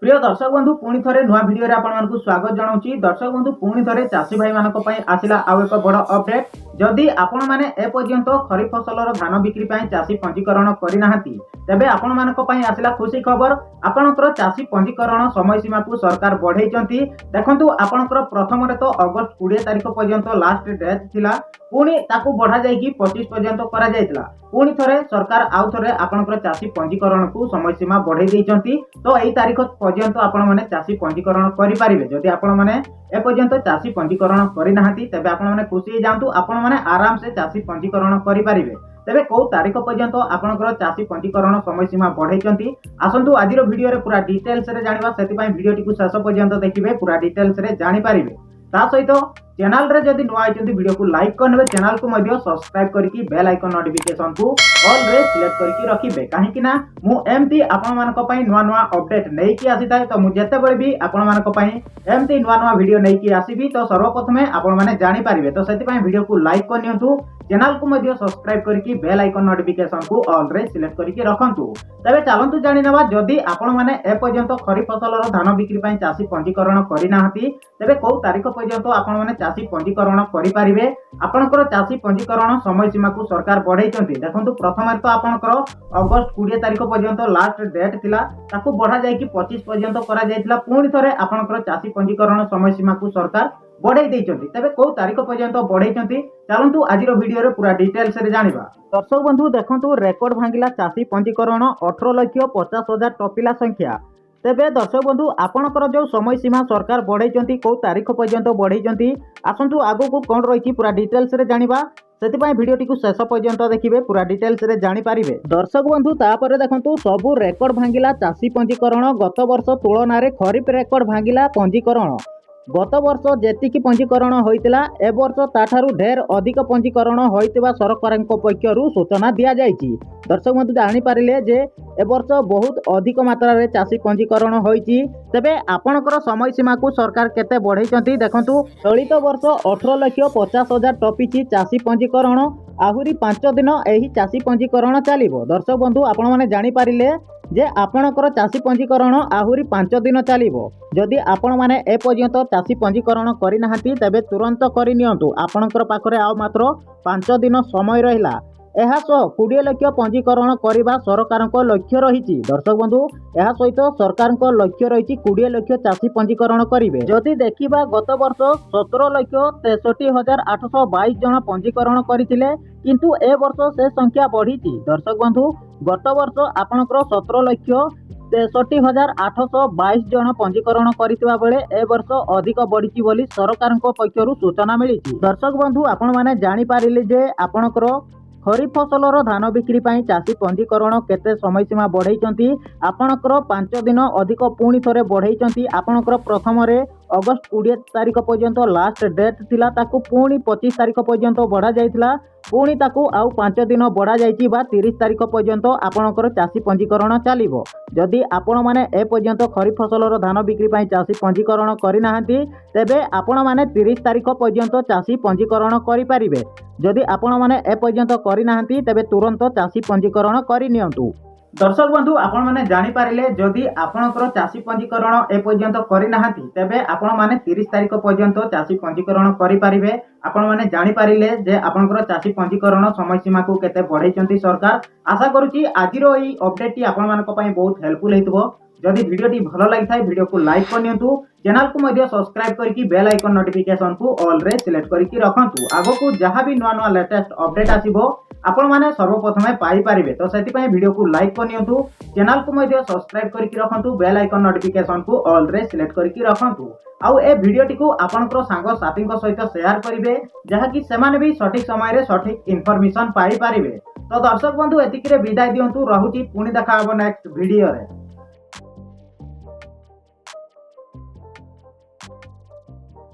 प्रिय दर्शक बंधु पुणी थे नुआ भिडियो रे आपको स्वागत जनाऊँगी। दर्शक बंधु पुणी थे चाषी भाई मान आसला आउ एक बड़ अपडेट। जदि आपण मैंने एपर्यंत खरीफ फसलर धान बिक्री चाषी पंजीकरण करना तेबे आपण मानक आसला खुशी खबर। आपणकर चाषी पंजीकरण समय सीमा को सरकार बढ़ाई। देखु आपणकर प्रथम तो अगस्त 20 तारिख पर्यंत लास्ट डेट थिला, पुणी ताकू बढ़ा जाइए 25 पर्यंत करा जायतिला। पुणी थरे सरकार आउ थरे आपणकर चाषी पंजीकरण को समय सीमा बढ़ाई देइचंती। तो यही तारीख पर्यंत आपण माने चाषी पंजीकरण करि पारिबे। जदि आपण माने ए पर्यंत चाषी पंजीकरण करि नाहंती तेबे आपण माने खुशी जांतु, आपण माने आराम से चाषी पंजीकरण करि पारिबे। तेबे को तारीख पर्यंत आपणकर चाषी पंजीकरण समय सीमा बढ़ाई। आसंतु आजिर वीडियो रे पूरा डिटेल्स रे जानिबा, सेति पई वीडियो टिकु शेष पर्यंत देखिबे, पूरा डिटेल्स रे जानि पारिबे। ता सहित चैनल रे जदि नुआ आइचंती वीडियो को लाइक करनेबे, चैनल को मध्य सब्सक्राइब करके बेल आइकन नोटिफिकेशन को ऑल रे सिलेक्ट करके रखिबे। काहे कि ना मु एमती आपण मानक पई नुआ नुआ अपडेट नै कि आसी थाए। तो मु जते बेले भी आपण मानक पई एमती नुआ नुआ वीडियो नै कि आसीबी तो सर्वप्रथमे आपण माने जानि पारिबे। तो सेति पई वीडियो को लाइक कर नियंतु, चैनल को मध्य सब्सक्राइब करके बेल आइकन नोटिफिकेशन को ऑल रे सिलेक्ट करके रखंतु। तबे चलंतु जानि नबा, जदि आपण माने ए पर्यंत खरीफ फसलर धान बिक्री पई चाषी पंजीकरण करि नाहंती तेबे को तारीख पर्यंत आपण माने चाषी पंजीकरण करि पारिबे। आपणकर चाषी पंजीकरण समय सीमा को सरकार बढ़ाई। देखंतु प्रथम तो आपणकर अगस्त 20 तारिख पर्यंत लास्ट डेट थिला, ताकू बढ़ा जाइए 25 पर्यंत करा जायतिला। पुणी थरे आपणकर चाषी पंजीकरण समय सीमा को सरकार बढ़ाई देइचंती। तबे को तारीख पर्यंत बढ़ाइचंती, चलंतु आजिर वीडियो रे पूरा डिटेल्स रे जानिबा। दर्शक बंधु देखंतु रेकॉर्ड भांगिला चाषी पंजीकरण 18,50,000 टपिला संख्या। तेबे दर्शक बंधु आपणकर जो समय सीमा सरकार बढ़ाई कौ तारीख पर्यंत बढ़ाई, आसंतु आगो को कौन रही पूरा डिटेल्स रे जानिबा। सेति वीडियो टी शेष पर्यंत देखिए, पूरा डिटेल्स रे जानि पारिबे। दर्शक बंधु तापर देखंतु सबु रेकॉर्ड भांगिला चाषी पंजीकरण। गत वर्ष तुलन में खरीफ रेकॉर्ड भांगिला पंजीकरण। गत वर्ष जेतिकी पंजीकरण होइतिला ए वर्ष ताठारु ढेर अधिक पंजीकरण होइतिबा सरकारक पक्षरु सूचना दिया जायछि। दर्शक बंधु जानि पारिले जे ए वर्ष बहुत अधिक मात्रा रे चाषी पंजीकरण होइछि। तेबे आपणकर समय सीमा को सरकार केते बढ़ाइछंती देखंतु। चलित वर्ष 18,50,000 टपिछि चाषी पंजीकरण। आहुरी 5 दिन एही चाषी पंजीकरण चलिबो। दर्शक बंधु आपण माने जानि पारिले जे आपणकर चाषी पंजीकरण आहुरी 5 दिन चलिबो। जदि आपण माने ए पर्यंत चाषी पंजीकरण करि नाहंती तेबे तुरंत करि नियंतु। आपणकर पाखरे आ मात्र 5 दिन समय रहिला। एहा सह 20 लाख पंजीकरण करने सरकार लक्ष्य रही। दर्शक बंधु यह सहित सरकार लक्ष्य रही 20 लाख चाषी पंजीकरण करेंगे। जदि देखा गत वर्ष 17,63,822 जन पंजीकरण करते, किंतु ए वर्ष से संख्या बढ़ी। दर्शक बंधु गत वर्ष आपणकर 17,63,822 जन पंजीकरण करथिबा बेले ए वर्ष अधिक बढ़ी बोली सरकार पक्षरु सूचना मिली। दर्शक बंधु आपण माने जानि पारिले जे आपणकर खरीफ फसलर धान बिक्री चाषी पंजीकरण केते समय सीमा बढ़ाई। आपणकर 5 दिन अधिक पुणी थरे बढ़ाई। आपणकर प्रथम रे अगस्त 20 तारिख पर्यंत लास्ट डेट थिला, ताकू पुणी 25 तारिख पर्यंत बढ़ा जाइतिला। पुणी ताकू आउ 5 दिन बढ़ा जाइछि बा 30 तारिख पर्यंत आपणकर चाषी पंजीकरण चलिबो। जदि आपण माने ए पर्यंत खरीफ फसलर धान बिक्री चाषी पंजीकरण करि नाहंती तेबे आपण माने 30 तारिख पर्यंत चाषी पंजीकरण करि पारिबे। जदि आपण माने ए पर्यंत करि नाहंती तेबे तुरंत चाषी पंजीकरण करि नियंतु। दर्शक बंधु आपण माने जानि पारिले जदि आपणकर चाषी पंजीकरण ए पर्यंत करि नाहंती तेबे आपण माने 30 तारिख पर्यंत चाषी पंजीकरण करि पारिबे। आपण माने जानि पारिले जे आपणकर चाषी पंजीकरण समय सीमा को केते बढ़ाइचंती सरकार। आशा करूची आजिरो एई अपडेट टी आपण मानक पई बहुत हेल्पफुल हेतबो। जदि वीडियो टी भलो लागि थाए वीडियो को लाइक कर नियंतु, चैनल को मध्य सब्सक्राइब करके बेल आइकन नोटिफिकेशन को ऑल रे सिलेक्ट करके रखंतु। आगो को जहां भी नुआ नुआ लेटेस्ट अपडेट आसीबो आपण माने सर्वप्रथमे पाई पारिबे। तो सेति पई वीडियो को लाइक कर नियंतु, चैनल को मध्य सब्सक्राइब करके रखंतु, बेल आइकन नोटिफिकेशन को ऑल रे सिलेक्ट करके रखंतु। आउ ए वीडियो टी को आपनकर सांग साथी सहित शेयर करिवे, जहा कि सेमाने भी सठिक समय रे सठिक इन्फॉर्मेशन पाई पारिबे। तो दर्शक बंधु एतिकी रे विदाय दियंतु, रहुची पुणी देखा हबो नेक्स्ट वीडियो रे।